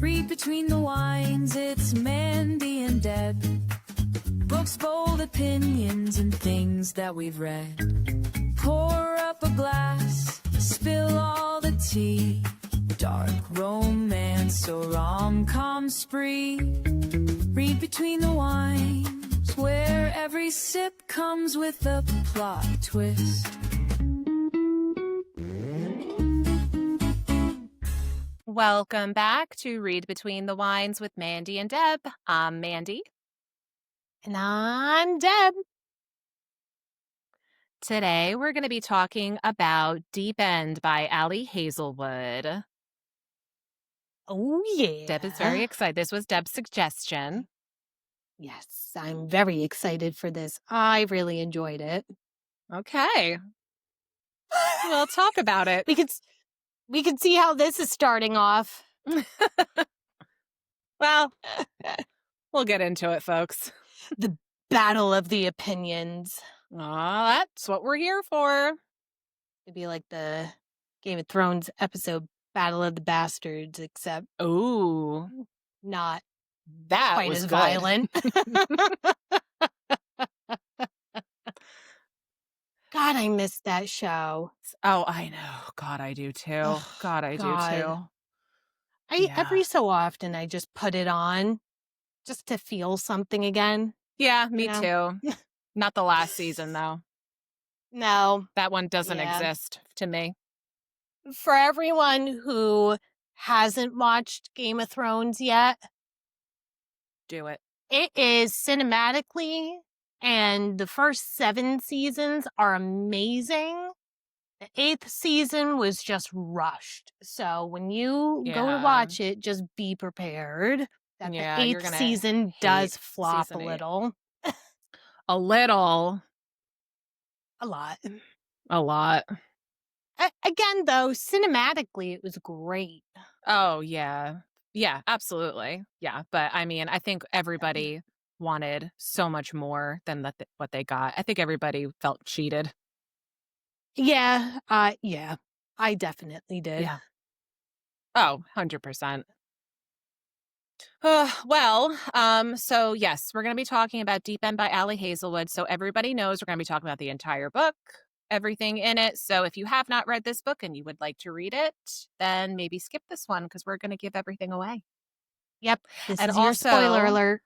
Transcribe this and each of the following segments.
Read between the lines, it's Mandy and Deb. Books, bold opinions, and things that we've read. Pour up a glass, spill all the tea. Dark romance or rom-com spree. Read between the wines, where every sip comes with a plot twist. Welcome back to Read Between the Wines with Mandy and Deb. I'm Mandy. And I'm Deb. Today we're going to be talking about Deep End by Ali Hazelwood. Oh, yeah. Deb is very excited. This was Deb's suggestion. Yes, I'm very excited for this. I really enjoyed it. Okay. We'll talk about it. We can see how this is starting off. Well, we'll get into it, folks. The battle of the opinions. That's what we're here for. It'd be like the Game of Thrones episode Battle of the Bastards, except Ooh, not that quite was as good. violent. God, I missed that show. Oh, I know. God, I do too. Oh, God, I God. do too. Every so often I just put it on just to feel something again. Yeah, me You too. Not the last season, though. No. That one doesn't Yeah. exist to me. For everyone who hasn't watched Game of Thrones yet, Do it. it is cinematically, and the first 7 seasons are amazing. The 8th season was just rushed. So when you go to Yeah. watch it, just be prepared that Yeah, the you're 8th gonna season hate does flop a season 8. little. A little. A lot. A lot. Again, though, cinematically, it was great. Oh, yeah. Yeah, absolutely. Yeah. But I mean, I think everybody wanted so much more than what they got. I think everybody felt cheated. Yeah, yeah, I definitely did. Yeah. Oh, 100%. So yes, we're going to be talking about Deep End by Ali Hazelwood. So everybody knows we're going to be talking about the entire book, everything in it. So if you have not read this book and you would like to read it, then maybe skip this one because we're going to give everything away. Yep, this And is your spoiler also- alert.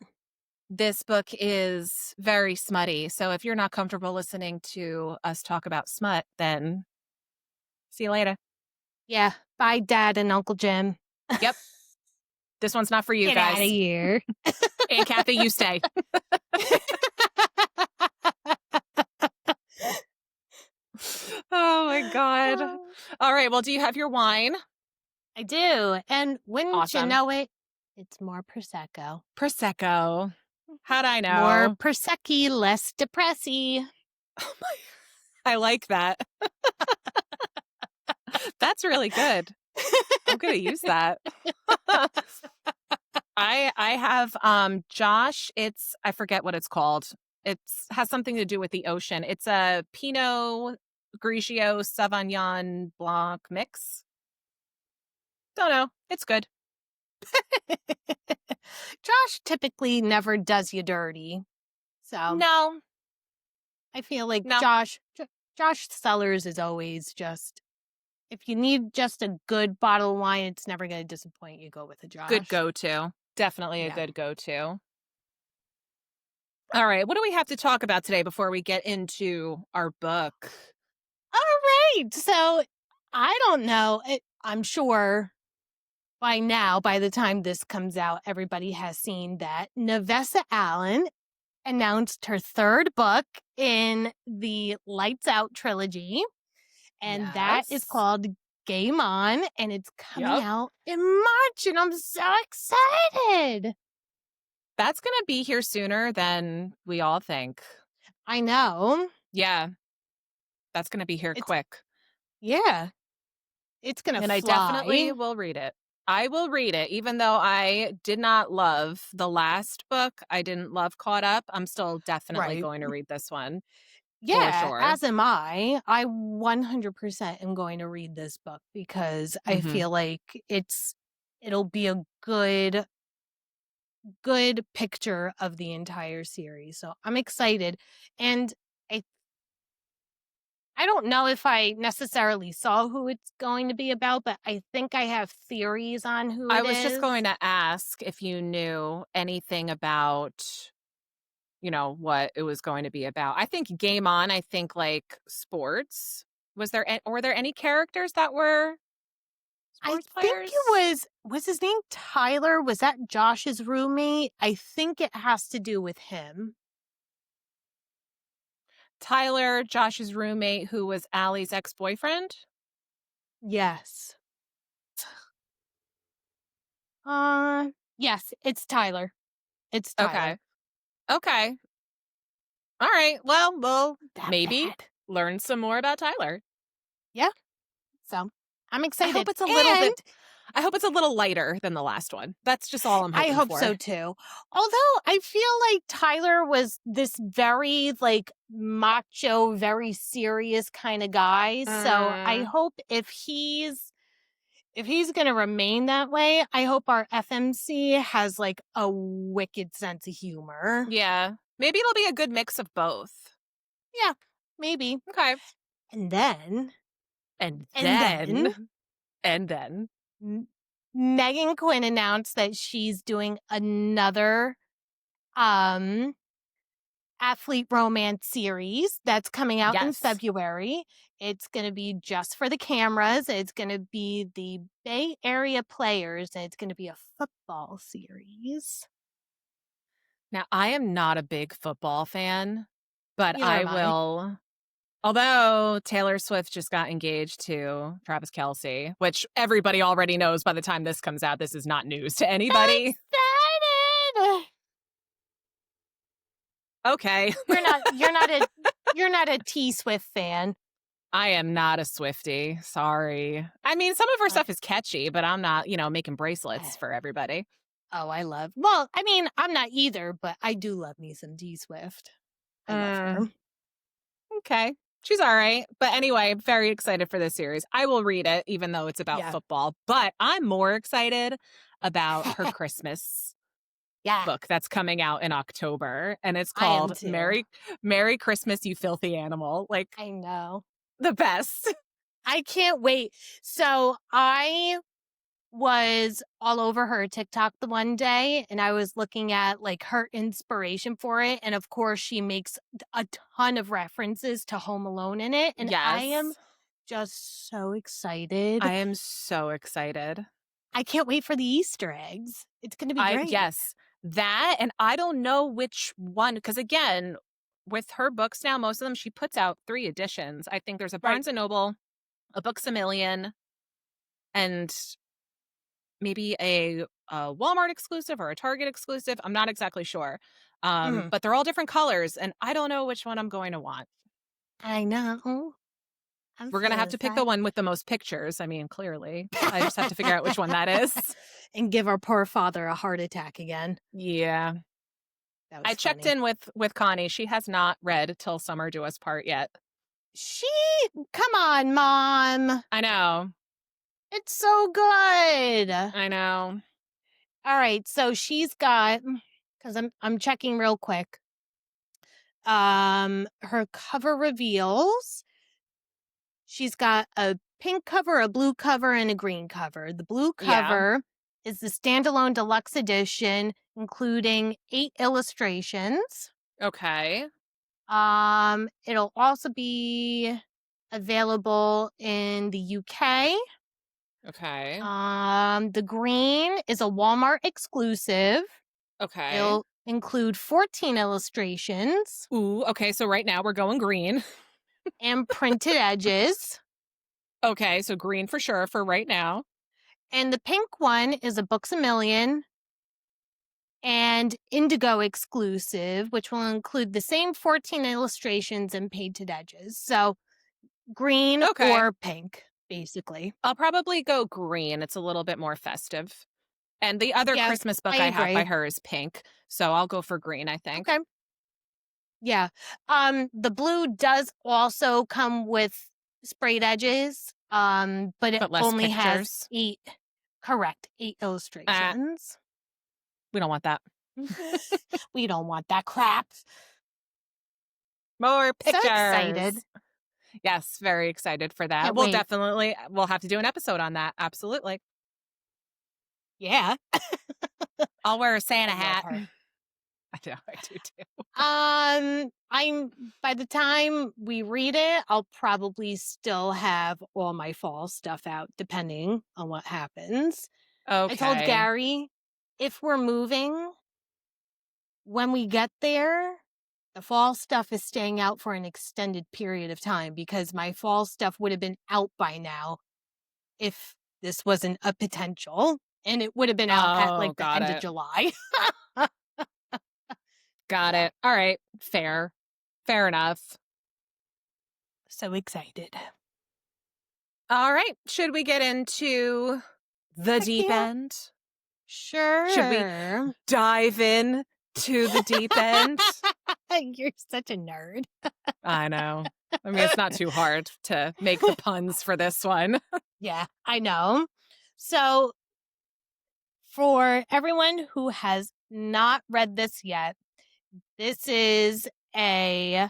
This book is very smutty. So if you're not comfortable listening to us talk about smut, then see you later. Yeah, bye, Dad and Uncle Jim. Yep. This one's not for you Get guys. out of here. Aunt Kathy, you stay. Oh my God. All right. Well, do you have your wine? I do, and wouldn't you Awesome. know it, it's more Prosecco. Prosecco. How'd I know? More Prosecchi, less depressy. Oh my, I like that. That's really good. I'm gonna use that. I have Josh, I forget what it's called. It has something to do with the ocean. It's a Pinot Grigio Sauvignon Blanc mix. Don't know. It's good. Josh typically never does you dirty. So No. I feel like No. Josh Sellers is always just, if you need just a good bottle of wine, it's never going to disappoint you. Go with a Josh. Good go-to. Definitely a Yeah. good go-to. All right. What do we have to talk about today before we get into our book? All right. So I don't know. I'm sure by now, by the time this comes out, everybody has seen that Nevessa Allen announced her 3rd book in the Lights Out trilogy. And that is Yes. called Game On. And it's coming Yep. out in March. And I'm so excited. That's going to be here sooner than we all think. I know. Yeah. That's going to be here quick. Yeah. It's going to fly. And I definitely will read it. I will read it, even though I did not love the last book. I didn't love Caught Up. I'm still definitely Right. going to read this one. Yeah, sure. as am I. I 100% am going to read this book because I Mhm. feel like it's it'll be a good picture of the entire series. So I'm excited. And I I don't know if I necessarily saw who it's going to be about, but I think I have theories on who I it was just going is. to ask if you knew anything about, what it was going to be about. I think Game On, I think like sports. Were there any characters that were I sports think players? it was his name Tyler? Was that Josh's roommate? I think it has to do with him. Tyler, Josh's roommate, who was Allie's ex-boyfriend? Yes. Yes, it's Tyler. It's Okay. Tyler. Okay. All right. Well, we'll That maybe bad. learn some more about Tyler. Yeah. So I'm I hope excited. it's a little And bit I hope it's a little lighter than the last one. That's just all I'm I hoping hope for. so too. Although I feel like Tyler was this very like macho, very serious kind of guy. So I Mm, hope if he's going to remain that way, I hope our FMC has like a wicked sense of humor. yeah. Maybe it'll be a good mix of both. Yeah, maybe. Okay. And then, And and then then and then M- Megan Quinn announced that she's doing another um athlete romance series that's coming out in yes. February. It's going to be just for the cameras. It's going to be the Bay Area players, and it's going to be a football series. Now, I am not a big football fan, but Neither I am I. will. Although Taylor Swift just got engaged to Travis Kelce, which everybody already knows by the time this comes out, this is not news to anybody. Excited! Okay. You're not a T Swift fan. I am not a Swiftie. Sorry. I mean, some of her Uh, stuff is catchy, but I'm not, making bracelets for everybody. oh, I love. Well, I mean, I'm not either, but I do love me some T Swift. I love her. Okay. She's all right. But anyway, I'm very excited for this series. I will read it, even though it's about Yeah. football. But I'm more excited about her Christmas Yeah, book that's coming out in October. And it's I am called too. Merry Christmas, You Filthy Animal. Like I know. the best. I can't wait. So I was all over her TikTok the one day and I was looking at like her inspiration for it. And of course, she makes a ton of references to Home Alone in it. And I am Yes. just so excited. I am so excited. I can't wait for the Easter eggs. It's going to be great. Yes, that, and I don't know which one, because again, with her books now, most of them, she puts out 3 editions. I think there's a Right. Barnes& and Noble, a Books A Million, and maybe a Walmart exclusive or a Target exclusive. I'm not exactly sure. Mhm. But they're all different colors, and I don't know which one I'm going to want. I know. I'm We're gonna so have to pick the excited. one with the most pictures. I mean, clearly. I just have to figure out which one that is. And give our poor father a heart attack again. Yeah. That I was checked funny. in with Connie. She has not read Till Summer Do Us Part yet. Come on, Mom. I know. It's so good. I know. All right, so she's got because I'm checking real quick. Her cover reveals she's got a pink cover, a blue cover, and a green cover. The blue Yeah. cover is the standalone deluxe edition, including 8 illustrations. Okay. It'll also be available in the UK. Okay. The green is a Walmart exclusive. Okay. It'll include 14 illustrations Ooh, okay. So right now we're going green. and printed edges. Okay, so green for sure for right now. And the pink one is a Books A Million and Indigo exclusive, which will include the same 14 illustrations and painted edges. So green Okay. or pink, basically. I'll probably go green. It's a little bit more festive. And the other Yeah, Christmas book I I have by agree. her is pink. So I'll go for green, I think. Okay. Yeah. The blue does also come with sprayed edges. But it But less only has pictures. 8. Correct. 8 illustrations. We don't want that. We don't want that crap. More So pictures. excited. Yes, very excited for that. Can't We'll wait. definitely, we'll have to do an episode on that. Absolutely. Yeah. I'll wear a Santa I love hat. her. I know, I do too. I'm by the time we read it, I'll probably still have all my fall stuff out, depending on what happens. Okay. I told Gary, if we're moving, when we get there, the fall stuff is staying out for an extended period of time because my fall stuff would have been out by now if this wasn't a potential, and it would have been out at like the got end it. of July. Got Yeah. it. All right. Fair. Fair enough. So excited. All right. Should we get into the Heck deep yeah. end? Sure. Should we dive in to the deep end? You're such a nerd. I know. I mean, it's not too hard to make the puns for this one. Yeah, I know. So, for everyone who has not read this yet, this is a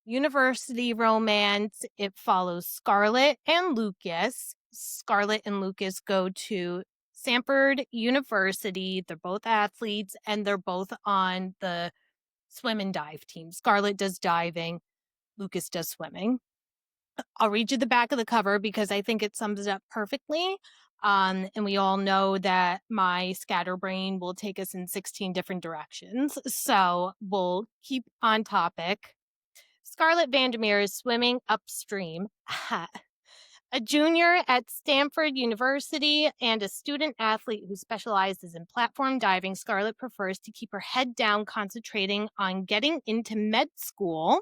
university romance. It follows Scarlett and Lucas. Scarlett and Lucas go to Stanford University. They're both athletes and they're both on the swim and dive team. Scarlett does diving, Lucas does swimming. I'll read you the back of the cover because I think it sums it up perfectly. And we all know that my scatterbrain will take us in 16 different directions. So we'll keep on topic. Scarlett Vandermeer is swimming upstream. A junior at Stanford University and a student athlete who specializes in platform diving, Scarlett prefers to keep her head down, concentrating on getting into med school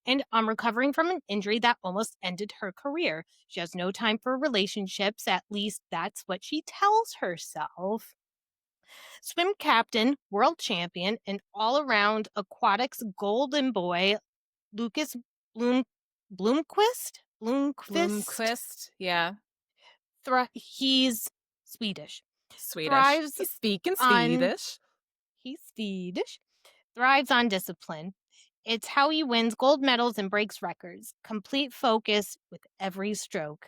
and on recovering from an injury that almost ended her career. She has no time for relationships, at least that's what she tells herself. Swim captain, world champion, and all-around aquatics golden boy, Lucas Bloomquist? Bloomquist. Yeah. He's Swedish. Swedish. Thrives He's speaking on- Swedish. He's Swedish. Thrives on discipline. It's how he wins gold medals and breaks records. Complete focus with every stroke.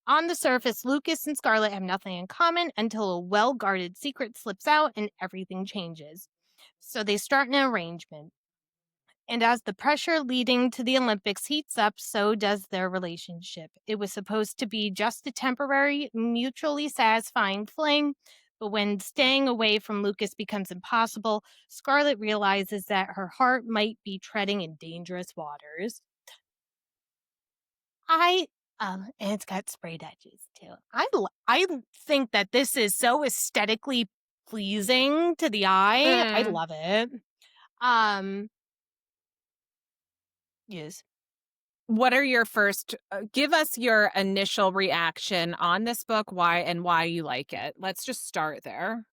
On the surface, Lucas and Scarlett have nothing in common until a well-guarded secret slips out and everything changes. So they start an arrangement. And as the pressure leading to the Olympics heats up, so does their relationship. It was supposed to be just a temporary, mutually satisfying fling, but when staying away from Lucas becomes impossible, Scarlett realizes that her heart might be treading in dangerous waters. And it's got sprayed edges too. I think that this is so aesthetically pleasing to the eye. I love it. Yes. What are your first, give us your initial reaction on this book, why you like it. Let's just start there.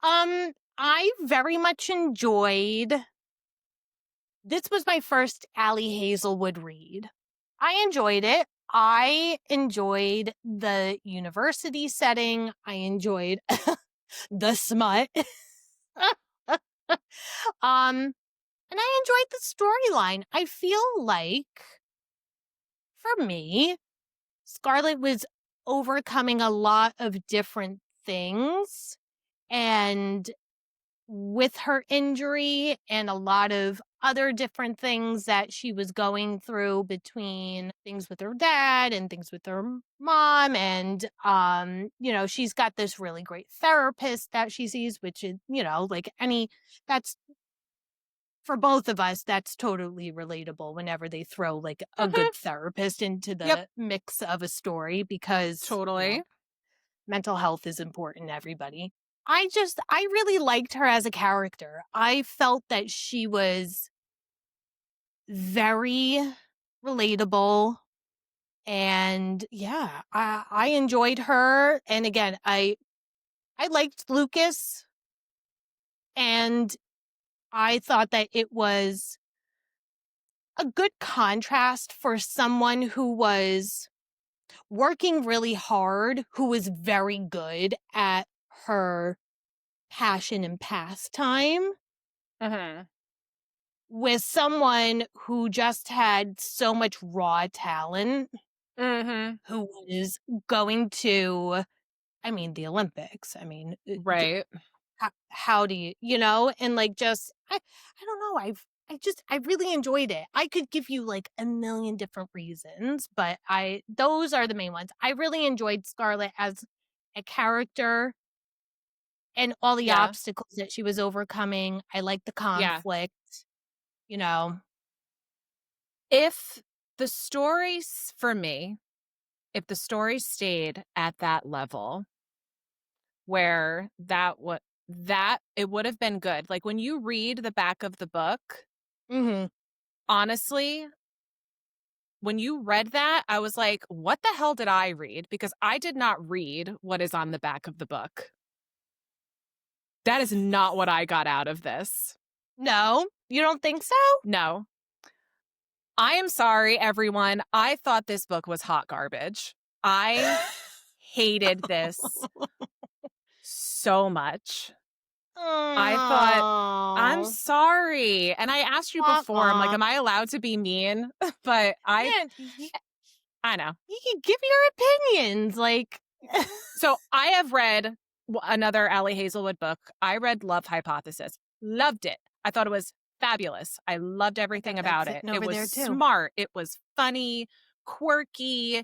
I very much enjoyed, this was my first Ali Hazelwood read. I enjoyed it. I enjoyed the university setting. I enjoyed the smut. And I enjoyed the storyline. I feel like, for me, Scarlett was overcoming a lot of different things. And with her injury and a lot of other different things that she was going through, between things with her dad and things with her mom, and she's got this really great therapist that she sees, which is, that's, for both of us, that's totally relatable whenever they throw like a good therapist into the mix of a story, because Totally. mental health is important to everybody. I really liked her as a character. I felt that she was very relatable, and yeah, I enjoyed her. And again, I liked Lucas, and I thought that it was a good contrast for someone who was working really hard, who was very good at her passion and pastime, Mhm. with someone who just had so much raw talent, Mhm. who was going to, I mean, the Olympics. I mean, Right. how do you know? And like, just, I don't know. I really enjoyed it. I could give you like a million different reasons, but those are the main ones. I really enjoyed Scarlett as a character and all the Yeah. obstacles that she was overcoming. I liked the Yeah. conflict, you know. If the stories for me, if the story stayed at that level where that it would have been good. Like when you read the back of the book, Hmm. honestly, when you read that, I was like, what the hell did I read? Because I did not read what is on the back of the book. That is not what I got out of this. No, you don't think so? No. I am sorry, everyone. I thought this book was hot garbage. I hated this so much. I thought, I'm Oh, sorry. And I asked you before, I'm like, uh-uh. am I allowed to be mean? But Man, I know. you can give your opinions. Like, So I have read another Ali Hazelwood book. I read Love Hypothesis. Loved it. I thought it was fabulous. I loved I got everything that about it. sitting It over was there too. smart. It was funny, quirky.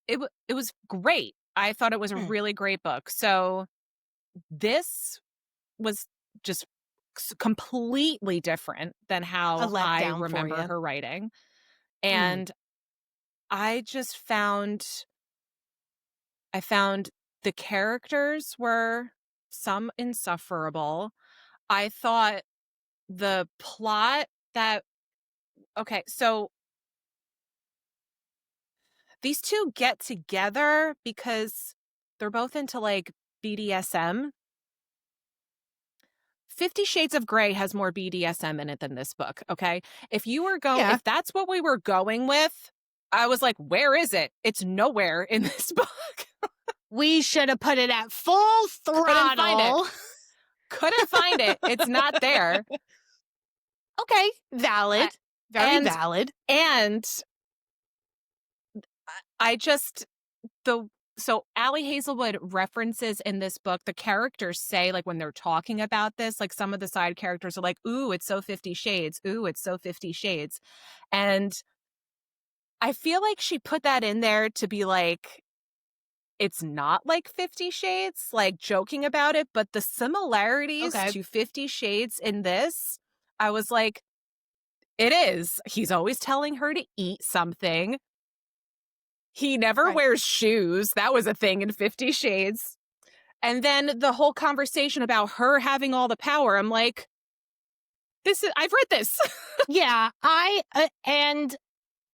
It was great. I thought it was a Hmm. really great book. So this was just completely different than A how I letdown for remember you. her writing. Hmm. And I just found the characters were some insufferable. I thought the plot that okay, so these two get together because they're both into like BDSM. 50 Shades of Grey has more BDSM in it than this book, okay? Yeah, If that's what we were going with, I was like, where is it? It's nowhere in this book. we should have put it at full Couldn't find it. throttle. Couldn't find it. It's not there. Okay, I, valid. Very and valid. and I just the so Ali Hazelwood references in this book, the characters say, like when they're talking about this, like some of the side characters are like, ooh, it's so 50 Shades. Ooh, it's so 50 Shades. And I feel like she put that in there to be like, it's not like 50 Shades, like joking about it, but the similarities Okay, to 50 Shades in this, I was like, it is. He's always telling her to eat something. He never right. wears shoes. That was a thing in 50 Shades. And then the whole conversation about her having all the power, I'm like, I've read this. Yeah, and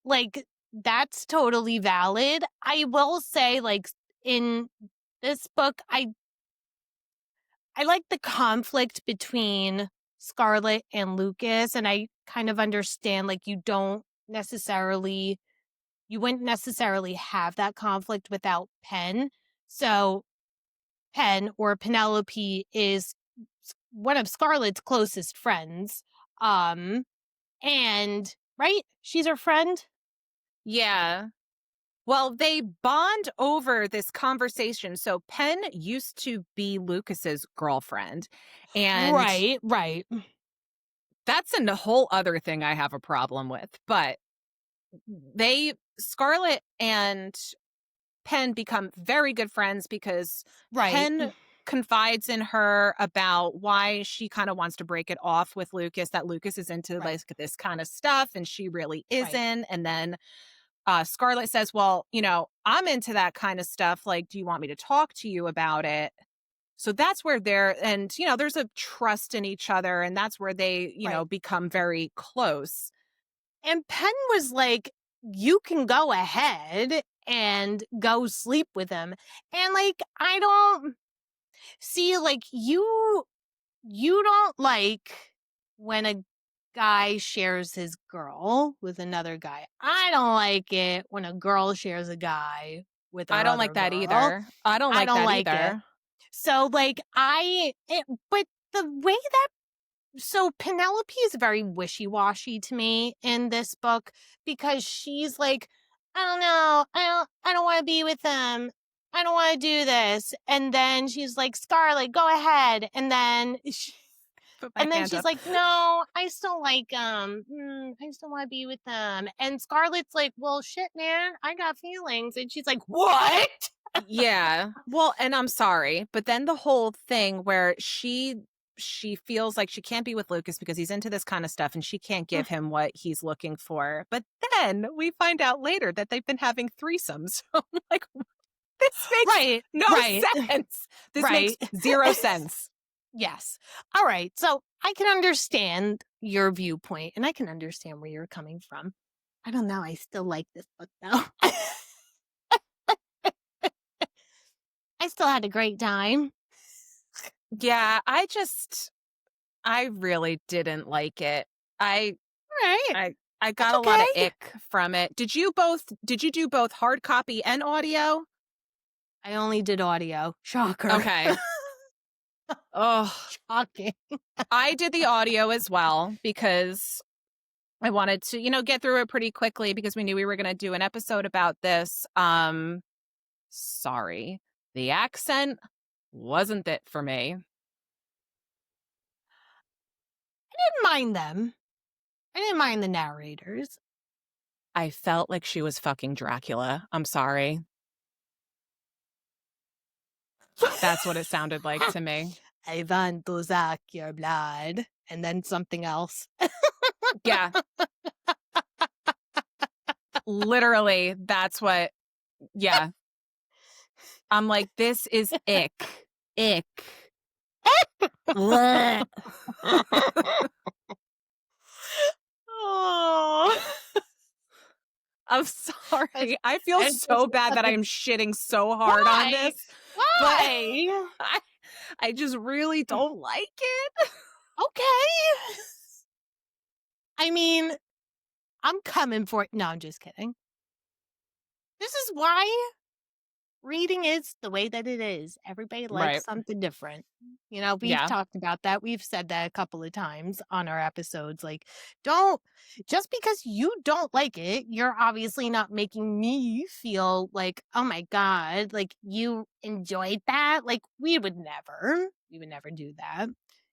like, that's totally valid. I will say, like, in this book, I like the conflict between Scarlett and Lucas, and I kind of understand, like, you wouldn't necessarily have that conflict without Penn. So Penn, or Penelope, is one of Scarlett's closest friends. Um, and right, she's her friend. Yeah. Well, they bond over this conversation. So Penn used to be Lucas's girlfriend. And Right, right, that's a whole other thing I have a problem with. But Scarlett and Penn become very good friends because right, Penn confides in her about why she kind of wants to break it off with Lucas, that Lucas is into right, like this kind of stuff and she really right. isn't. And then Scarlett says, well, I'm into that kind of stuff. Like, do you want me to talk to you about it? So that's where there's a trust in each other. And that's where they, Right. become very close. And Penn was like, you can go ahead and go sleep with him. And like, I don't see, like, you don't like when a guy shares his girl with another guy. I don't like it when a girl shares a guy with I her don't other like that girl. either. I don't I like don't that like it. either. So, like, but the way that, so Penelope is very wishy-washy to me in this book because she's like, I don't know, I don't want to be with them. I don't want to do this. And then she's like, Scarlett, go ahead. And then Put my hand she's up. like, no, I still like I still want to be with them. And Scarlett's like, well, shit, man, I got feelings. And she's like, what? Yeah. Well, and I'm sorry, but then the whole thing where she feels like she can't be with Lucas because he's into this kind of stuff and she can't give him what he's looking for. But then we find out later that they've been having threesomes. So I'm like, this makes Right, no right, sense. This right. makes zero sense. Yes. All right. So I can understand your viewpoint and I can understand where you're coming from. I don't know. I still like this book though. I still had a great time. Yeah, I really didn't like it. I All right. I That's got a lot of okay. ick from it. Did you do both hard copy and audio? I only did audio. Shocker. Okay. Oh, Shocking. I did the audio as well because I wanted to, get through it pretty quickly because we knew we were going to do an episode about this. Sorry. The accent wasn't it for me. I didn't mind them. I didn't mind the narrators. I felt like she was fucking Dracula. I'm sorry. That's what it sounded like to me. I want to suck your blood. And then something else. Yeah. Literally, that's what, yeah. I'm like, this is ick. Ick. Oh. I'm sorry. I feel It's so just- bad that I am shitting so hard on this. Why? I just really don't like it. Okay. I mean, I'm coming for it. No, I'm just kidding. This is why reading is the way that it is. Everybody likes Right. something different. We've Yeah. talked about that. We've said that a couple of times on our episodes. Like, just because you don't like it, you're obviously not making me feel like, oh my God, like you enjoyed that. Like, we would never do that.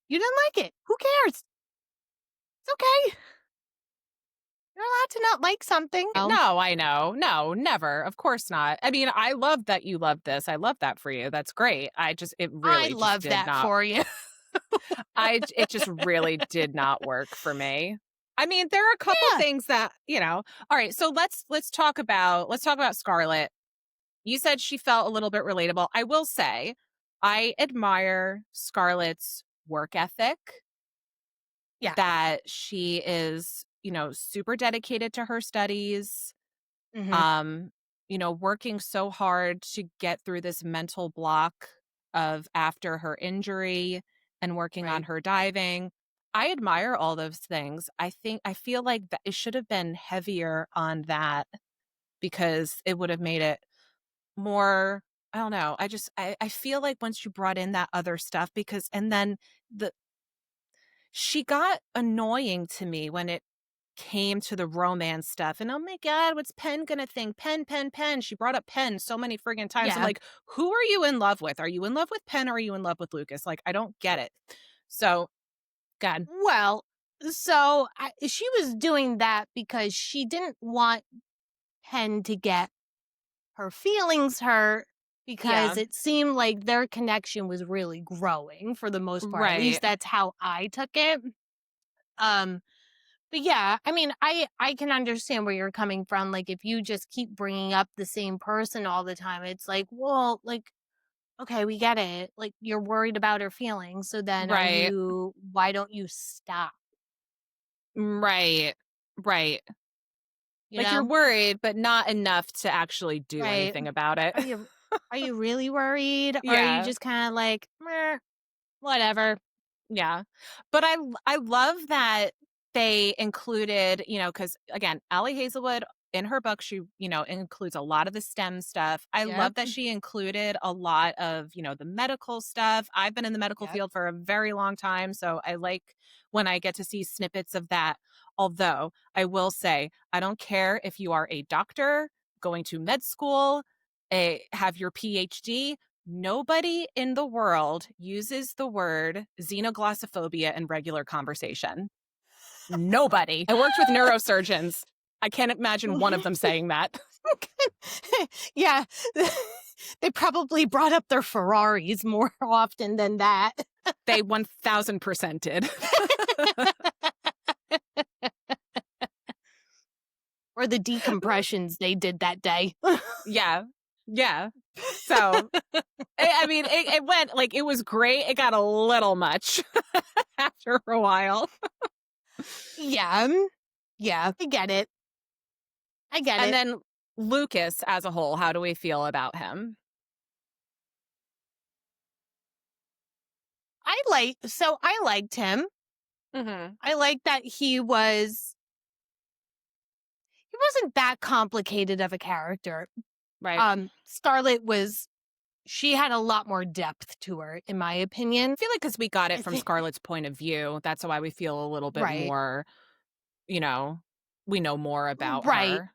You didn't like it. Who cares? It's okay. You're allowed to not like something. No, I know. No, never. Of course not. I mean, I love that you love this. I love that for you. That's great. It really I just love did that not, for you. it just really did not work for me. I mean, there are a couple Yeah. things that, all right, so let's talk about Scarlett. You said she felt a little bit relatable. I will say, I admire Scarlett's work ethic. Yeah. That she is, super dedicated to her studies. Mhm. Working so hard to get through this mental block of after her injury and working on Right. her diving. I admire all those things. I feel like that it should have been heavier on that because it would have made it more, I don't know. I feel like once you brought in that other stuff and then she got annoying to me when it came to the romance stuff. And oh my God, what's Penn gonna think? Penn, Penn, Penn. She brought up Penn so many friggin' times. I'm Yeah. like, who are you in love with? Are you in love with Penn or are you in love with Lucas? Like, I don't get it. So, God. Well, so she was doing that because she didn't want Penn to get her feelings hurt because Yeah. it seemed like their connection was really growing for the most part. At least Right. that's how I took it. But yeah, I mean, I can understand where you're coming from. Like, if you just keep bringing up the same person all the time, it's like, well, like, okay, we get it. Like, you're worried about her feelings. So then Right. why don't you stop? Right. Right. You Like know? you're worried, but not enough to actually do Right. anything about it. Are you really worried? Or are you Yeah. just kind of like, meh, whatever? Yeah. But I love that they included, because again, Ali Hazelwood in her book, she, includes a lot of the STEM stuff. I love Yep. that she included a lot of, the medical stuff. I've been in the medical Yep. field for a very long time, so I like when I get to see snippets of that. Although I will say, I don't care if you are a doctor going to med school, have your PhD. Nobody in the world uses the word xenoglossophobia in regular conversation. Nobody. I worked with neurosurgeons. I can't imagine one of them saying that. Yeah. They probably brought up their Ferraris more often than that. They 1000% did. Or the decompressions they did that day. Yeah. Yeah. So, I mean, it went, like, it was great. It got a little much after a while. Yeah. Yeah. I get it. And then Lucas as a whole, how do we feel about him? I liked him. Mm-hmm. I like that he wasn't that complicated of a character. Right. Scarlett she had a lot more depth to her, in my opinion. I feel like because we got it I from think- Scarlett's point of view, that's why we feel a little bit Right. more, we know more about Right. her.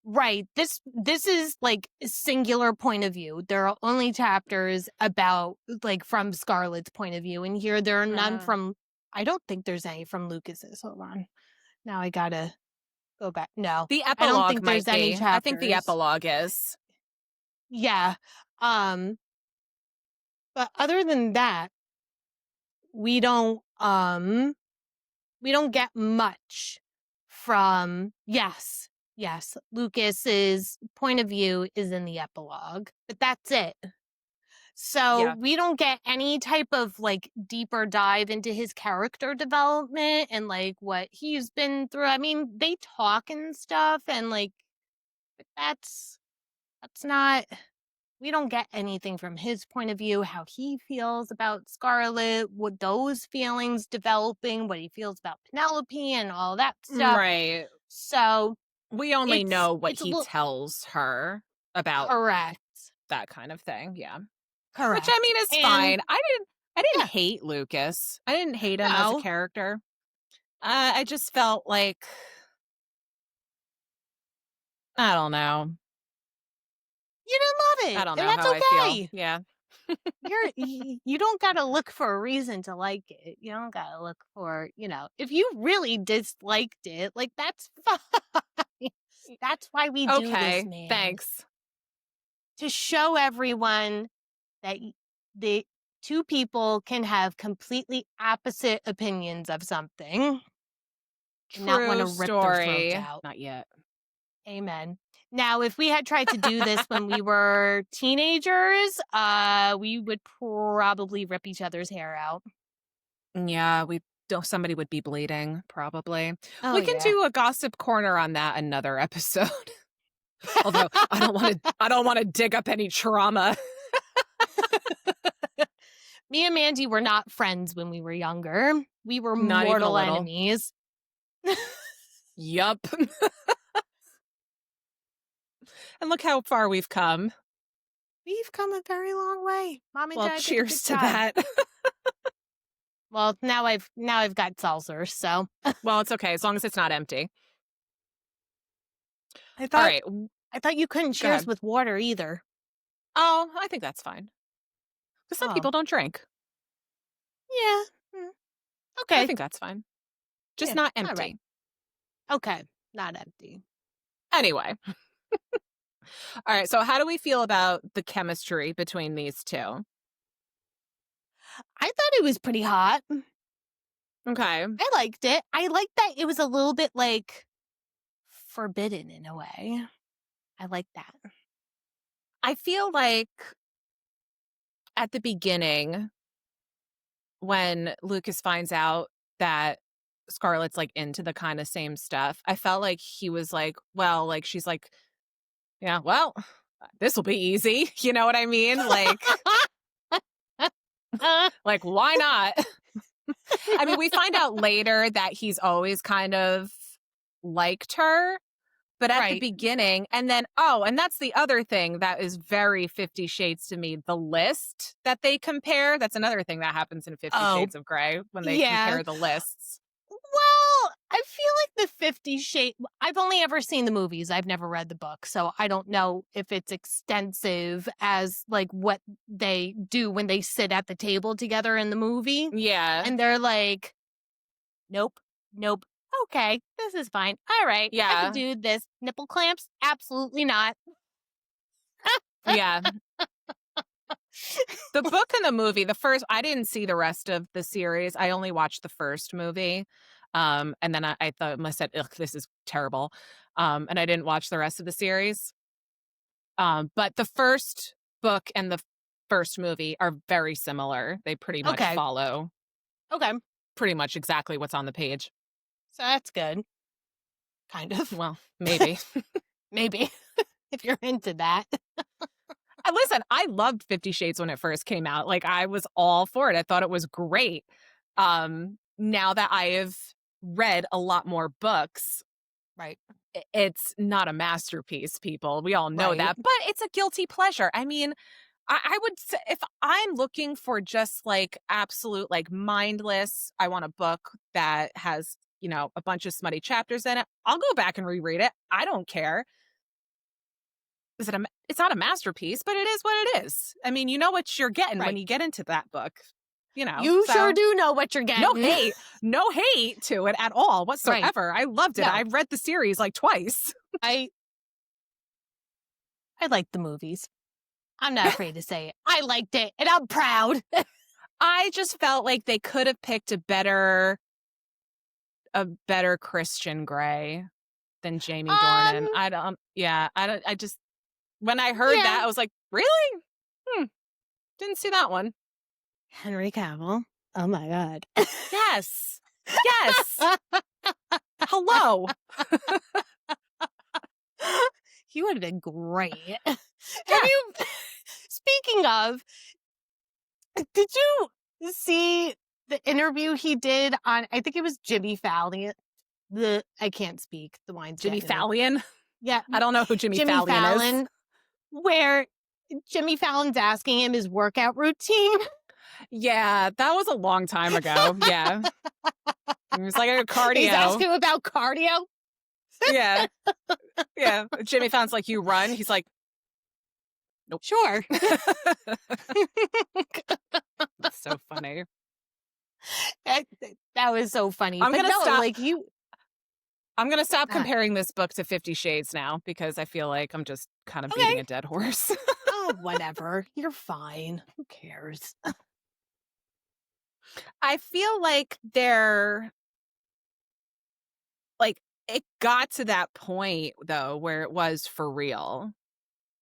Right. This is like a singular point of view. There are only chapters about like from Scarlett's point of view, and here there are none from. I don't think there's any from Lucas's. Hold on. Now I gotta go back. No, The I don't epilogue think might there's any be. chapters. I think the epilogue is. Yeah. But other than that, we don't get much from yes, Lucas's point of view is in the epilogue, but that's it. So Yeah. we don't get any type of like deeper dive into his character development and like what he's been through. I mean, they talk and stuff and like but that's not we don't get anything from his point of view, how he feels about Scarlett, what those feelings developing, what he feels about Penelope and all that stuff. Right. So we only know what it's he tells her about correct. that kind of thing. Yeah. Correct. Which I mean is fine. I didn't Yeah. hate Lucas. I didn't hate him as No. a character. I just felt like I don't know. You didn't love it. I don't know and that's how okay. I feel. Yeah. You don't gotta look for a reason to like it. You don't gotta look for, if you really disliked it, like that's fine. That's why we do this, man. Thanks. To show everyone that the two people can have completely opposite opinions of something. True not want to rip story. their throats out. Not yet. Amen. Now, if we had tried to do this when we were teenagers, we would probably rip each other's hair out. Yeah, somebody would be bleeding, probably. Oh, we can do a gossip corner on that another episode. Although I don't want to dig up any trauma. Me and Mandy were not friends when we were younger. We were Not even a mortal little. enemies. Yup. And look how far we've come. We've come a very long way. Mom and Well, Dad did a cheers good to job. that. Well, now I've got seltzer, so Well, it's okay as long as it's not empty. I All thought right. I thought you couldn't Go cheers ahead. with water either. Oh, I think that's fine. Because some Oh. people don't drink. Yeah. Okay. I think that's fine. Just Yeah, not all empty. right. Okay. Not empty. Anyway. All right. So how do we feel about the chemistry between these two? I thought it was pretty hot. Okay. I liked it. I liked that it was a little bit like forbidden in a way. I like that. I feel like at the beginning, when Lucas finds out that Scarlett's like into the kind of same stuff, I felt like he was like, well, like she's like, yeah, well, this will be easy. You know what I mean? Like, like why not? I mean, we find out later that he's always kind of liked her, but at the Right. beginning, and then, and that's the other thing that is very 50 Shades to me, the list that they compare. That's another thing that happens in 50 Oh, Shades of Grey when they yeah. compare the lists. Well, I feel like the 50 Shades, I've only ever seen the movies. I've never read the book, so I don't know if it's extensive as like what they do when they sit at the table together in the movie. Yeah. And they're like, nope, nope. Okay, this is fine. All right, I Yeah. can do this. Nipple clamps? Absolutely not. Yeah. The book and the movie, I didn't see the rest of the series. I only watched the first movie. And then I thought, I said, ugh, this is terrible. And I didn't watch the rest of the series. But the first book and the first movie are very similar. They pretty much Okay. follow Okay, pretty much exactly what's on the page. so that's good. Kind of. Well, maybe. Maybe. If you're into that. Listen, I loved 50 Shades when it first came out. Like, I was all for it. I thought it was great. Now that I have read a lot more books, Right. it's not a masterpiece, people. We all know Right. that, but it's a guilty pleasure. I mean, I would say if I'm looking for just like absolute, like mindless, I want a book that has, a bunch of smutty chapters in it, I'll go back and reread it. I don't care. It's not a masterpiece, but it is what it is. I mean, you know what you're getting when Right. you get into that book. You so sure do know what you're getting. no hate to it at all whatsoever. I loved it. No. I've read the series like twice. I like the movies. I'm not afraid to say it. I liked it, and I'm proud. I just felt like they could have picked a better Christian Grey than Jamie Dornan. I just when I heard that, I was like, really? Didn't see that one. Henry Cavill. Oh my God. Yes. Hello. He would have been great. Have you, speaking of, did you see the interview he did on, I think it was Jimmy Fallon? I can't speak. The wine's Jimmy getting in it. Fallon? Yeah. I don't know who Jimmy Fallon is. Where Jimmy Fallon's asking him his workout routine. Yeah, that was a long time ago. Yeah. It was like a cardio. He's asking him about cardio. Yeah. Yeah. Jimmy Fallon's like, you run? He's like, nope. Sure. That's so funny. That was so funny. I'm gonna stop. I'm going to stop comparing this book to 50 Shades now because I feel like I'm just kind of beating a dead horse. Oh, whatever. You're fine. Who cares? I feel like it got to that point, though, where it was for real.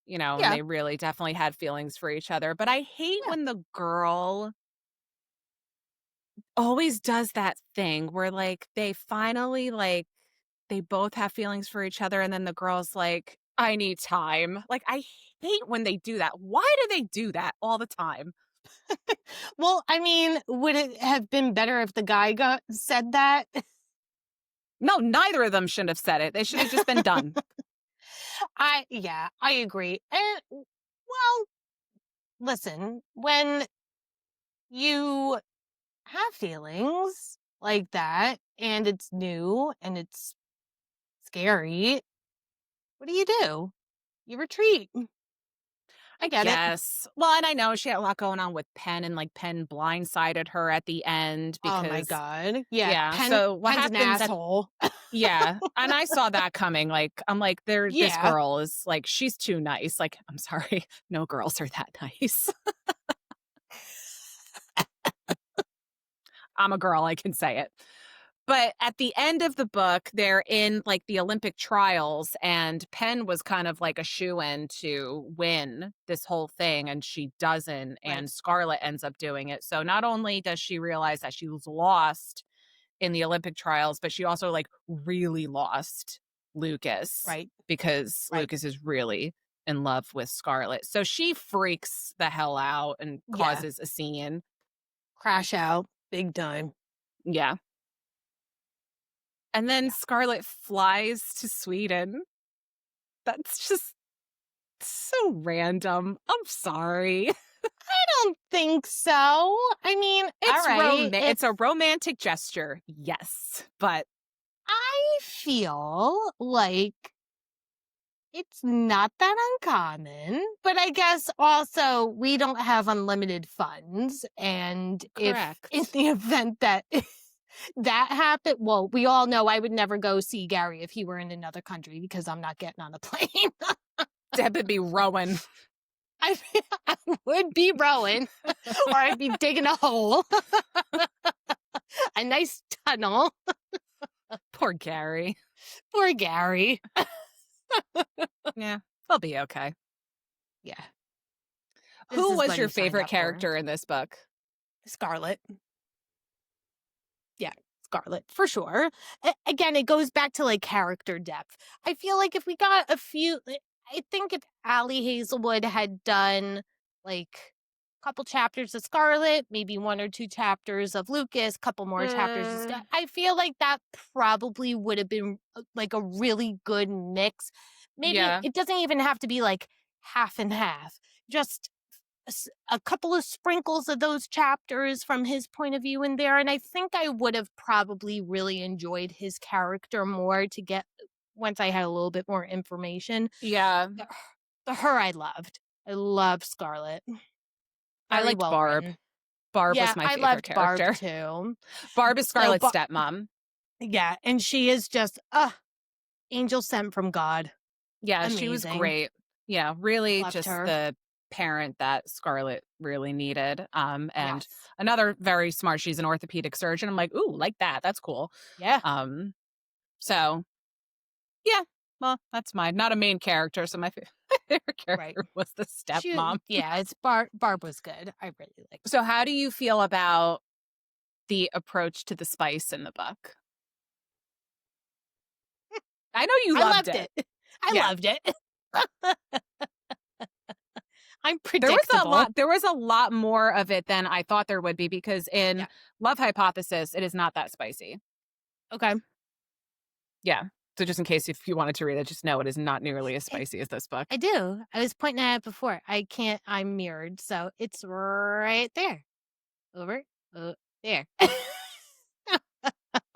And they really definitely had feelings for each other. But I hate when the girl always does that thing where, like, they finally, like, they both have feelings for each other, and then the girl's like, I need time. Like, I hate when they do that. Why do they do that all the time? Well, I mean, would it have been better if the guy said that? No, neither of them shouldn't have said it. They should have just been done. I agree. And, well, listen, when you have feelings like that, and it's new, and it's scary, what do? You retreat. I get it. Yes. Well, and I know she had a lot going on with Penn, and like Penn blindsided her at the end because Oh my God. Yeah. Yeah. So what Penn's an happens asshole. Yeah. And I saw that coming. Like, I'm like, this girl is like, she's too nice. Like, I'm sorry. No girls are that nice. I'm a girl. I can say it. But at the end of the book, they're in like the Olympic trials, and Penn was kind of like a shoo-in to win this whole thing, and she doesn't, and Scarlett ends up doing it. So not only does she realize that she was lost in the Olympic trials, but she also like really lost Lucas. Right. Because Lucas is really in love with Scarlett. So she freaks the hell out and causes a scene. Crash out. Big time. Yeah. And then Yeah. Scarlett flies to Sweden. That's just so random. I'm sorry. I don't think so. I mean, all right. It's a romantic gesture. Yes. But I feel like it's not that uncommon, but I guess also we don't have unlimited funds. And if in correct. the event that that happened, well, we all know I would never go see Gary if he were in another country because I'm not getting on a plane. Deb would be rowing. I would be rowing or I'd be digging a hole, a nice tunnel. Poor Gary. Poor Gary. Yeah, they'll be okay. Yeah. Who was your favorite character in this book? Scarlett. Yeah, Scarlett, for sure. Again, it goes back to like character depth. I feel like if we got a few, I think if Ali Hazelwood had done like a couple chapters of Scarlett, maybe 1 or 2 chapters of Lucas, couple more chapters of Scott, I feel like that probably would have been like a really good mix. Maybe it doesn't even have to be like half and half. Just a couple of sprinkles of those chapters from his point of view in there. And I think I would have probably really enjoyed his character more to get once I had a little bit more information. Yeah. Her I loved. I loved Scarlett. I liked Barb. Written. Barb was my favorite character. Barb too. Barb is Scarlett's stepmom. Yeah, and she is just angel sent from God. Yeah, amazing. She was great. Yeah, really Loved just her. the parent that Scarlett really needed. And another very smart, she's an orthopedic surgeon. I'm like, ooh, like that. That's cool. Yeah. So yeah, well, that's mine. Not a main character, so my favorite character was the stepmom. It's Barb was good. I really liked. So how do you feel about the approach to the spice in the book? I know you loved it. I loved it. I'm predictable. There was a lot more of it than I thought there would be because in Love Hypothesis, it is not that spicy. Okay. Yeah. So just in case if you wanted to read it, just know it is not nearly as spicy as this book. I do. I was pointing at it before. I'm mirrored, so it's right there. Over there.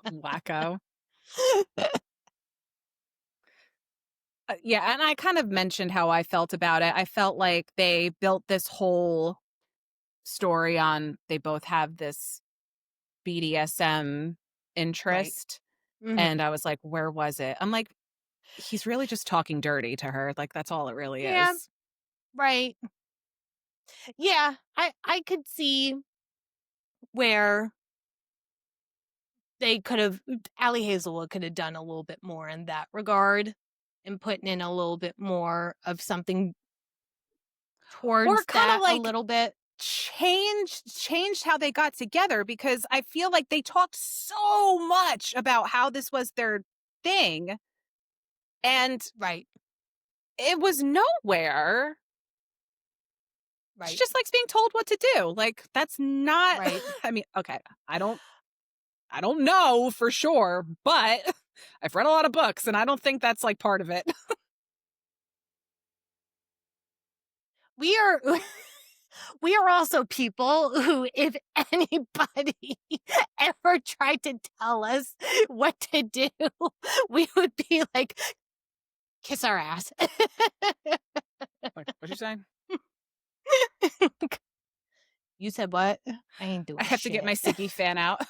Wacko. Yeah, and I kind of mentioned how I felt about it. I felt like they built this whole story on they both have this BDSM interest. Right. Mm-hmm. And I was like, where was it? I'm like, he's really just talking dirty to her. Like, that's all it really is. Right. Yeah, I could see where they could have, Ali Hazelwood could have done a little bit more in that regard and putting in a little bit more of something towards or kind that of like a little bit. Changed how they got together because I feel like they talked so much about how this was their thing. And it was nowhere. Right. She just likes being told what to do. Like, that's not right. I mean, okay, I don't know for sure, but I've read a lot of books and I don't think that's like part of it. We are also people who, if anybody ever tried to tell us what to do, we would be like, kiss our ass. What'd you say? You said what? I ain't doing I have to get my Siggy fan out.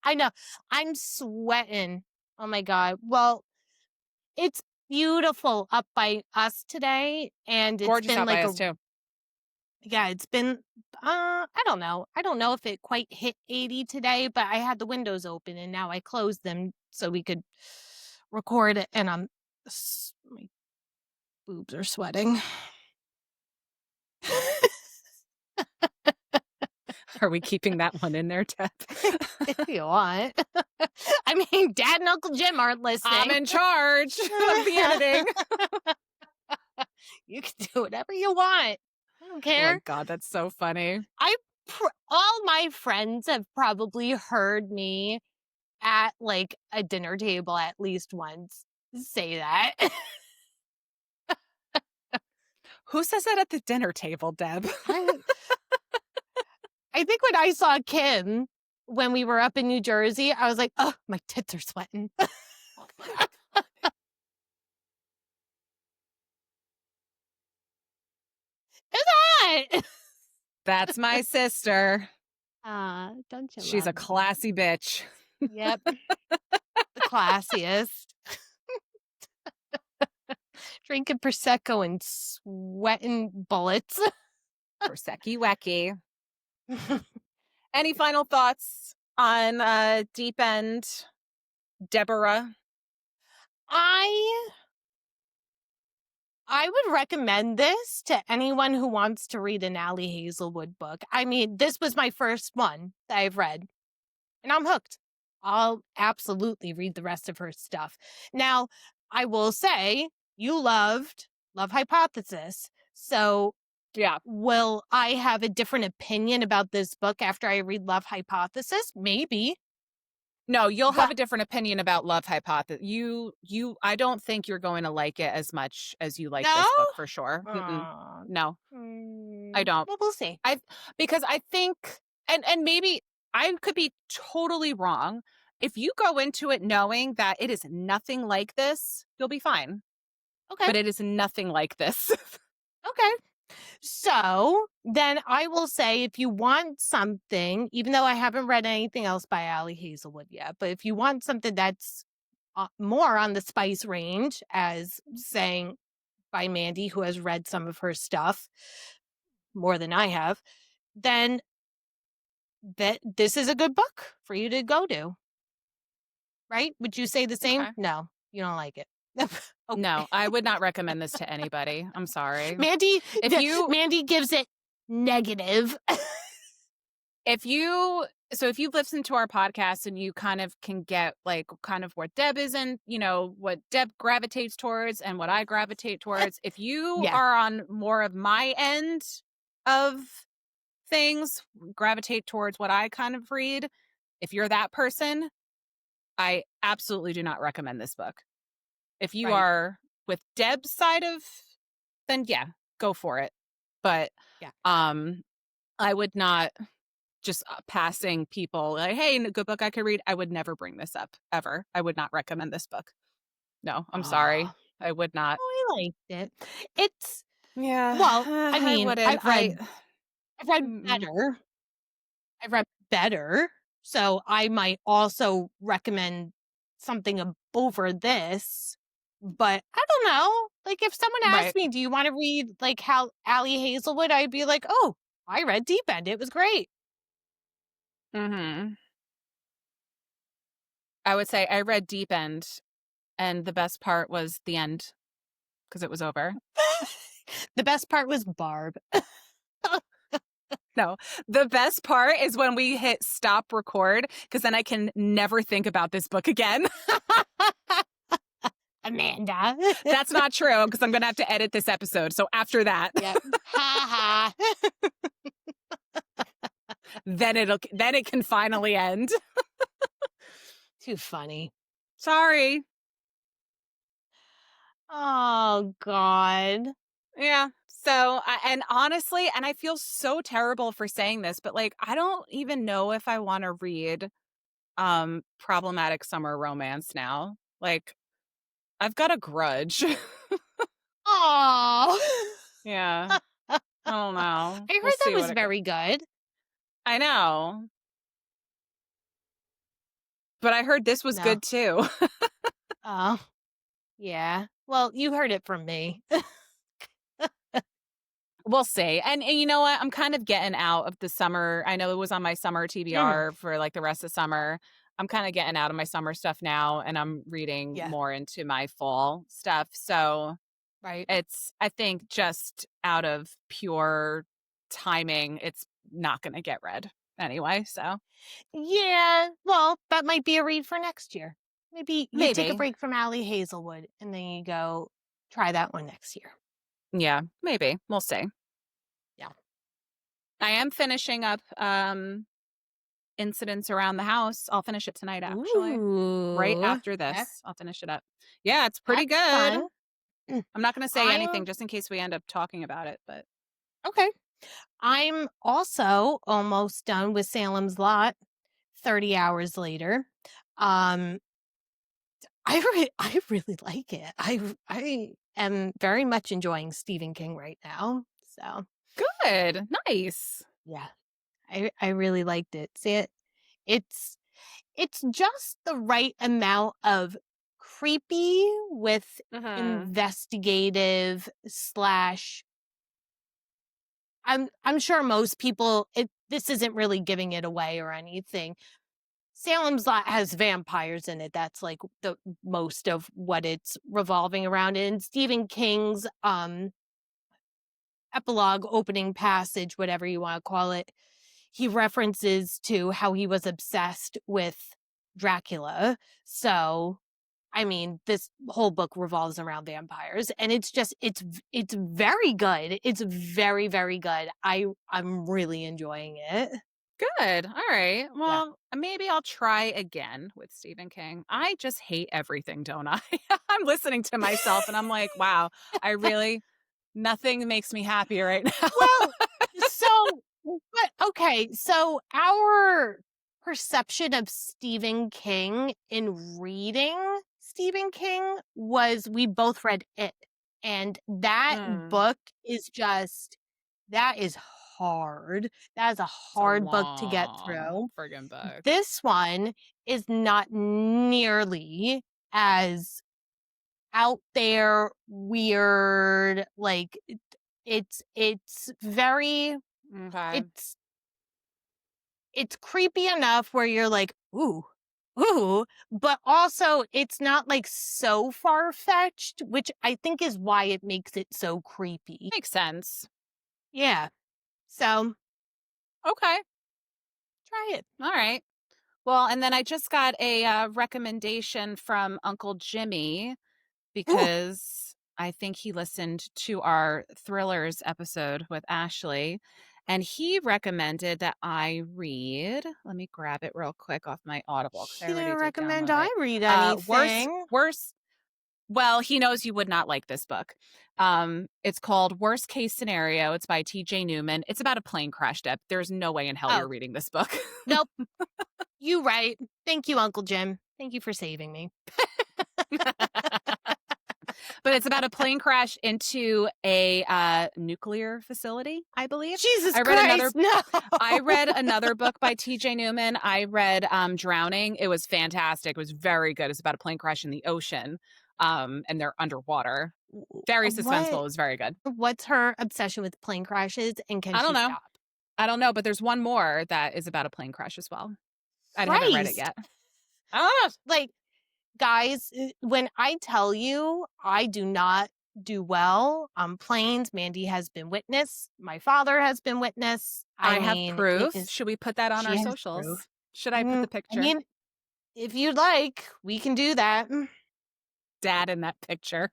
I know. I'm sweating. Oh my God. Well, it's beautiful up by us today. And it's gorgeous been out like by us too. Yeah, it's been, I don't know. I don't know if it quite hit 80 today, but I had the windows open and now I closed them so we could record it. And my boobs are sweating. Are we keeping that one in there, Deb? If you want. I mean, Dad and Uncle Jim aren't listening. I'm in charge of the editing. You can do whatever you want. I don't care. Oh my God, that's so funny. all my friends have probably heard me at like a dinner table at least once say that. Who says that at the dinner table, Deb? I think when I saw Kim when we were up in New Jersey, I was like, oh, my tits are sweating. Oh my Is that? That's my sister. Don't you She's love a classy bitch. it? Yep. The classiest. Drinking Prosecco and sweating bullets. Prosecco Wecky. Any final thoughts on Deep End, Deborah? I would recommend this to anyone who wants to read an Ali Hazelwood book. I mean, this was my first one that I've read, and I'm hooked. I'll absolutely read the rest of her stuff. Now, I will say you loved Love Hypothesis. So, Yeah. will I have a different opinion about this book after I read Love Hypothesis? Maybe. No, you'll have But- a different opinion about Love Hypothesis. I don't think you're going to like it as much as you like this book No? for sure. Aw. No, I don't. Well, we'll see. Because I think, and maybe I could be totally wrong. If you go into it knowing that it is nothing like this, you'll be fine. Okay. But it is nothing like this. Okay. So then I will say if you want something, even though I haven't read anything else by Ali Hazelwood yet, but if you want something that's more on the spice range, as saying by Mandy, who has read some of her stuff more than I have, then this is a good book for you to go to. Right? Would you say the same? Okay. No, you don't like it. Okay. No, I would not recommend this to anybody. I'm sorry. Mandy, If Mandy gives it negative. if you've listened to our podcast and you kind of can get like kind of what Deb is in, what Deb gravitates towards and what I gravitate towards, if you Yeah. are on more of my end of things, gravitate towards what I kind of read, if you're that person, I absolutely do not recommend this book. If you Right. are with Deb's side of, then yeah, go for it. But Yeah. I would not just passing people like, hey, good book I could read. I would never bring this up ever. I would not recommend this book. No, I'm sorry. Aw. I would not. Oh, I liked it. It's Yeah. well, I mean, wouldn't, right? I've read Mm-mm. better. I've read better, so I might also recommend something over this. But I don't know. Like, if someone asked Right. me, "Do you want to read like how Ali Hazelwood?" I'd be like, "Oh, I read Deep End. It was great." Mm-hmm. I would say I read Deep End, and the best part was the end because it was over. The best part was Barb. No, the best part is when we hit stop record because then I can never think about this book again. Amanda. That's not true because I'm going to have to edit this episode. So after that, Yep. Ha ha. then it can finally end. Too funny. Sorry. Oh God. Yeah. So, and honestly, and I feel so terrible for saying this, but like, I don't even know if I want to read problematic summer romance now. Like, I've got a grudge. Oh. Yeah. I don't know. I heard We'll see that was what it- very good. I know. But I heard this was No. good too. Oh. Yeah. Well, you heard it from me. We'll see. And you know what? I'm kind of getting out of the summer. I know it was on my summer TBR for like the rest of summer. I'm kind of getting out of my summer stuff now and I'm reading Yeah. more into my fall stuff. So Right. it's, I think, just out of pure timing, it's not going to get read anyway. So Yeah. Well, that might be a read for next year. Maybe you take Maybe. a break from Ali Hazelwood and then you go try that one next year. yeah, maybe. We'll see. Yeah. I am finishing up Incidents Around the House. I'll finish it tonight, actually. Right Ooh, after this, I'll finish it up. Yeah, it's pretty that's good. fun. I'm not going to say anything I'm just in case we end up talking about it, but okay. I'm also almost done with Salem's Lot. 30 hours later. Um, I really like it. I am very much enjoying Stephen King right now. So good. Nice. yeah, I really liked it. See it. It's just the right amount of creepy with investigative slash. I'm sure most people this isn't really giving it away or anything. Salem's Lot has vampires in it. That's like the most of what it's revolving around. And Stephen King's epilogue, opening passage, whatever you want to call it, he references to how he was obsessed with Dracula. So, I mean, this whole book revolves around vampires, and it's very good. It's very, very good. I'm really enjoying it. Good. All right. Yeah. Well, maybe I'll try again with Stephen King. I just hate everything, don't I? I'm listening to myself and I'm like, wow, nothing makes me happy right now. Well, okay, so our perception of Stephen King in reading Stephen King was we both read it. And that book is that is hard. That is a hard book to get through. Friggin' book. This one is not nearly as out there, weird, like it's very Okay. it's creepy enough where you're like, ooh, but also it's not like so far-fetched, which I think is why it makes it so creepy. Makes sense. Yeah. So Okay. try it. All right. Well, and then I just got a recommendation from Uncle Jimmy because I think he listened to our thrillers episode with Ashley, and he recommended that I read. Let me grab it real quick off my Audible. He didn't recommend download I it. read anything. Worse. Well, he knows you would not like this book. It's called Worst Case Scenario. It's by T.J. Newman. It's about a plane crash, Deb. There's no way in hell you're reading this book. Nope. You right. Thank you, Uncle Jim. Thank you for saving me. But it's about a plane crash into a nuclear facility, I believe. Jesus I read Christ, no. I read another book by T.J. Newman. I read Drowning. It was fantastic. It was very good. It's about a plane crash in the ocean, and they're underwater. Very suspenseful. It was very good. What's her obsession with plane crashes, and can I don't she know. stop? I don't know, but there's one more that is about a plane crash as well. I haven't read it yet. Like, guys, when I tell you I do not do well on planes, Mandy has been witness. My father has been witness. I mean, have proof. Should we put that on our socials? Proof. Should I put the picture? I mean, if you'd like, we can do that. Dad in that picture.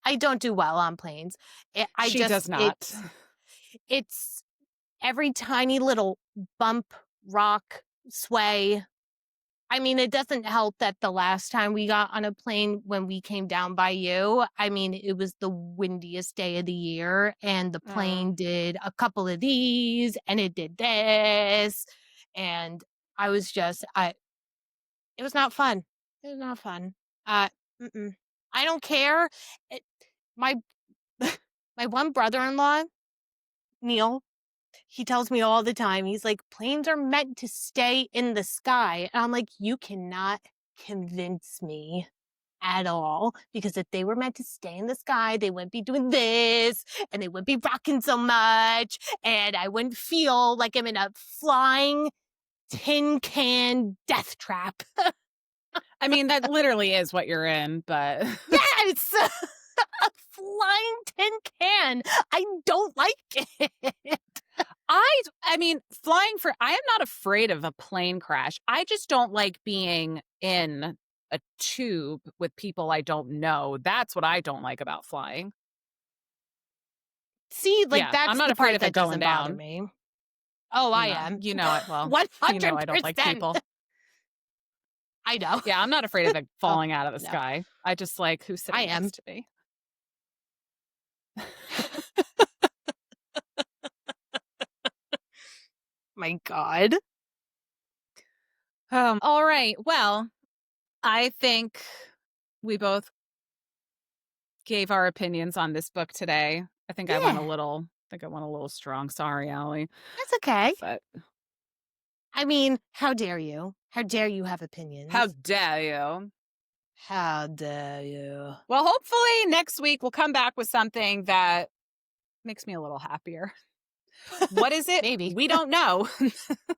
I don't do well on planes. She does not. It's every tiny little bump, rock, sway. I mean, it doesn't help that the last time we got on a plane when we came down by you, I mean, it was the windiest day of the year, and the plane did a couple of these, and it did this, and I was just, it was not fun. It was not fun. I don't care. My one brother-in-law, Neil, he tells me all the time, he's like, planes are meant to stay in the sky. And I'm like, you cannot convince me at all, because if they were meant to stay in the sky, they wouldn't be doing this, and they wouldn't be rocking so much, and I wouldn't feel like I'm in a flying tin can death trap. I mean, that literally is what you're in, but yes, a flying tin can. I don't like it. I mean, I am not afraid of a plane crash. I just don't like being in a tube with people I don't know. That's what I don't like about flying. See, like Yeah, that's I'm not the afraid part of it that doesn't going bother down. me. Oh, I am. You know it. Well, 100%. I don't like people. I know. Yeah, I'm not afraid of it falling out of the no. sky. I just like who's I sitting am. next to me. My God. All right. Well, I think we both gave our opinions on this book today. I think I went a Yeah. little strong. Sorry, Allie. That's okay. But I mean, how dare you? How dare you have opinions? how dare you? How dare you? Well, hopefully next week we'll come back with something that makes me a little happier. What is it? Maybe. We don't know.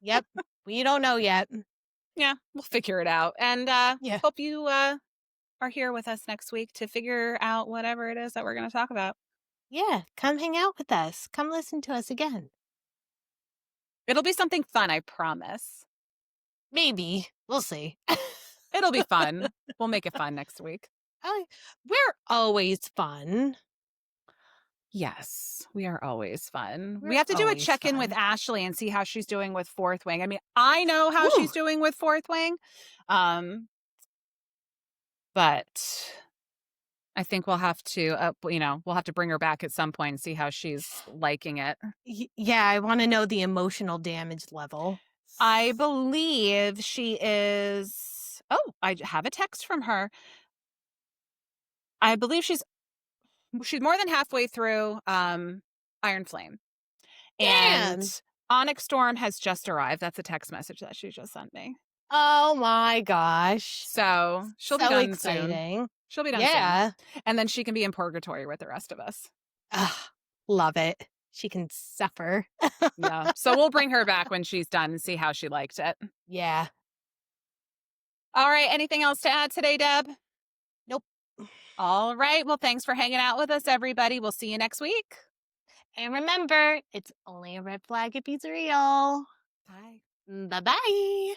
Yep. We don't know yet. Yeah, we'll figure it out. And Yeah. hope you are here with us next week to figure out whatever it is that we're going to talk about. Yeah. Come hang out with us. Come listen to us again. It'll be something fun, I promise. Maybe. We'll see. It'll be fun. We'll make it fun next week. We're always fun. Yes, we are always fun. We're We have to do a always check-in with fun. Ashley and see how she's doing with Fourth Wing. I mean, I know how she's doing with Fourth Wing. But I think we'll have to, we'll have to bring her back at some point and see how she's liking it. Yeah, I want to know the emotional damage level. I believe she is. Oh, I have a text from her. I believe she's more than halfway through Iron Flame. Damn. And Onyx Storm has just arrived. That's a text message that she just sent me. Oh my gosh. So she'll be So done exciting. soon. She'll be done Yeah. soon. And then she can be in purgatory with the rest of us. Love it. She can suffer. Yeah. So we'll bring her back when she's done and see how she liked it. Yeah. All right. Anything else to add today, Deb? Nope. All right. Well, thanks for hanging out with us, everybody. We'll see you next week. And remember, it's only a red flag if he's real. Bye. Bye-bye.